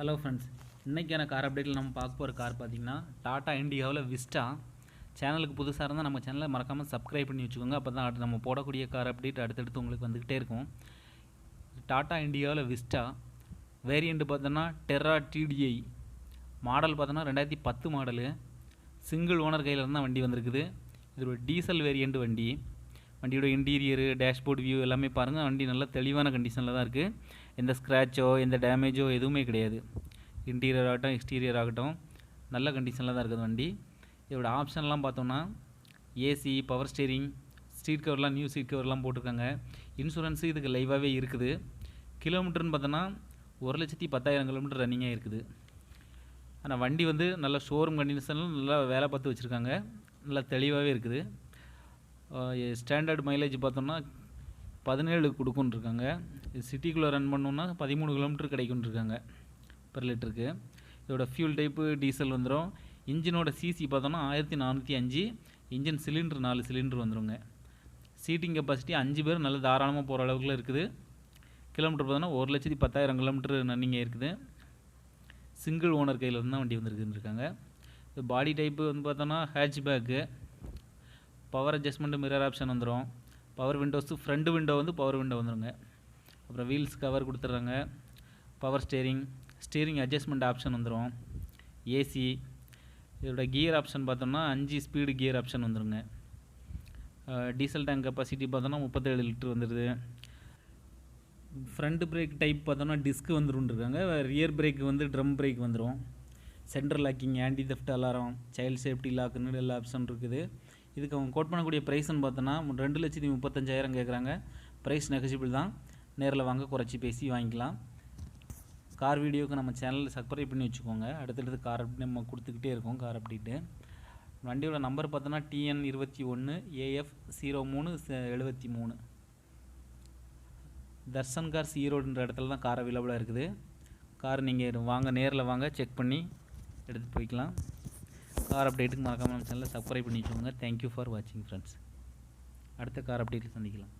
Hello friends, இன்றைக்கான car அப்டேட்டில் நம்ம பார்க்க போகிற கார் பார்த்திங்கன்னா டாடா இண்டிகாவில் விஸ்டா. சேனலுக்கு புதுசாக இருந்தால் நம்ம சேனலை மறக்காமல் சப்ஸ்கிரைப் பண்ணி வச்சுக்கோங்க. அப்போ தான் நம்ம போடக்கூடிய கார் அப்டேட் அடுத்தடுத்து உங்களுக்கு வந்துக்கிட்டே இருக்கும். டாடா இண்டிகாவில் விஸ்டா வேரியண்ட் பார்த்தோன்னா டெரா டிடிஐ மாடல் பார்த்தோன்னா 2010 மாடலு. சிங்கிள் ஓனர் கையில் இருந்தால் வண்டி வந்திருக்குது. இது ஒரு டீசல் வேரியண்ட் வண்டி. வண்டியோட இன்டீரியரு, டேஷ்போர்ட் வியூ எல்லாமே பாருங்கள். வண்டி நல்ல தெளிவான கண்டிஷனில் தான் இருக்குது. எந்த ஸ்க்ராச்சோ எந்த டேமேஜோ எதுவுமே கிடையாது. இன்டீரியர் ஆகட்டும் எக்ஸ்டீரியர் ஆகட்டும் நல்ல கண்டிஷனில் தான் இருக்குது வண்டி. இதோட ஆப்ஷன்லாம் பார்த்தோம்னா ஏசி, பவர் ஸ்டீரிங், சீட் கவர்லாம் நியூ சீட் கவர்லாம் போட்டிருக்காங்க. இன்சூரன்ஸு இதுக்கு லைவாகவே இருக்குது. கிலோமீட்டர்னு பார்த்தோன்னா 1,10,000 கிலோமீட்டர் ரன்னிங்காக இருக்குது. ஆனால் வண்டி வந்து நல்ல ஷோரூம் கண்டிஷனில் நல்லா வேலை பார்த்து வச்சுருக்காங்க. நல்லா தெளிவாகவே இருக்குது. ஸ்டாண்டர்ட் மைலேஜ் பார்த்தோம்னா 17 கொடுக்குன்னு இருக்காங்க. இது சிட்டிக்குள்ளே ரன் பண்ணோன்னா 13 கிலோமீட்டர் கிடைக்குன்னு இருக்காங்க பெர் லிட்டருக்கு. இதோட ஃபியூல் டைப்பு டீசல் வந்துடும். இன்ஜினோட சிசி பார்த்தோன்னா 1405. இன்ஜின் சிலிண்டர் 4 சிலிண்டர் வந்துடுங்க. சீட்டிங் கெப்பாசிட்டி 5 பேர் நல்ல தாராளமாக போகிற அளவுக்குள்ள இருக்குது. கிலோமீட்டர் பார்த்தோன்னா 1,10,000 கிலோமீட்டர் ரன்னிங் இருக்குது. சிங்கிள் ஓனர் கையில் இருந்தால் வண்டி வந்துருக்குன்னு. இது பாடி டைப்பு வந்து பார்த்தோன்னா hatchback. Power adjustment mirror option வந்துடும். பவர் விண்டோஸு ஃப்ரண்ட் விண்டோ வந்து பவர் விண்டோ வந்துடுங்க. அப்புறம் வீல்ஸ் கவர் கொடுத்துட்றாங்க. பவர் ஸ்டீரிங் அட்ஜஸ்ட்மெண்ட் ஆப்ஷன் வந்துடும். ஏசி. இதோட கியர் ஆப்ஷன் பார்த்தோம்னா 5 ஸ்பீடு கியர் ஆப்ஷன் வந்துடுங்க. டீசல் டேங்க் கெப்பாசிட்டி பார்த்தோன்னா 37 லிட்டர் வந்துடுது. ஃப்ரண்ட் பிரேக் டைப் பார்த்தோன்னா டிஸ்க் வந்துருக்காங்க. ரியர் பிரேக் வந்து ட்ரம் பிரேக் வந்துடும். Central locking, anti theft alarm, child safety லாக்குன்னு எல்லா ஆப்ஷன் இருக்குது. இதுக்கு அவங்க கோட் பண்ணக்கூடிய ப்ரைஸ்ன்னு பார்த்தோன்னா 2,35,000 கேட்குறாங்க. ப்ரைஸ் நெகசிபிள் தான். நேரில் வாங்க குறைச்சி பேசி வாங்கிக்கலாம். கார் வீடியோவுக்கு நம்ம சேனலில் சப்ஸ்கிரைப் பண்ணி வச்சுக்கோங்க. அடுத்தடுத்து கார் அப்டேட் நம்ம கொடுத்துக்கிட்டே இருக்கோம். கார் அப்டேட்டு வண்டியோட நம்பர் பார்த்தோன்னா TN 21 AF 0373. தர்சன் கார்ஸ் ஈரோடுன்ற இடத்துல தான் கார் அவைலபிளாக இருக்குது. கார் நீங்கள் வாங்க, நேரில் வாங்க, செக் பண்ணி எடுத்துகிட்டு போய்க்கலாம். கார் அப்டேட்டுக்கு மறக்காமல் நம்ம சேனலில் சப்ஸ்கிரைப் பண்ணி வச்சுக்கோங்க. தேங்க்யூ ஃபார் வாட்சிங் ஃப்ரெண்ட்ஸ். அடுத்த கார் அப்டேட்டில் சந்திக்கலாம்.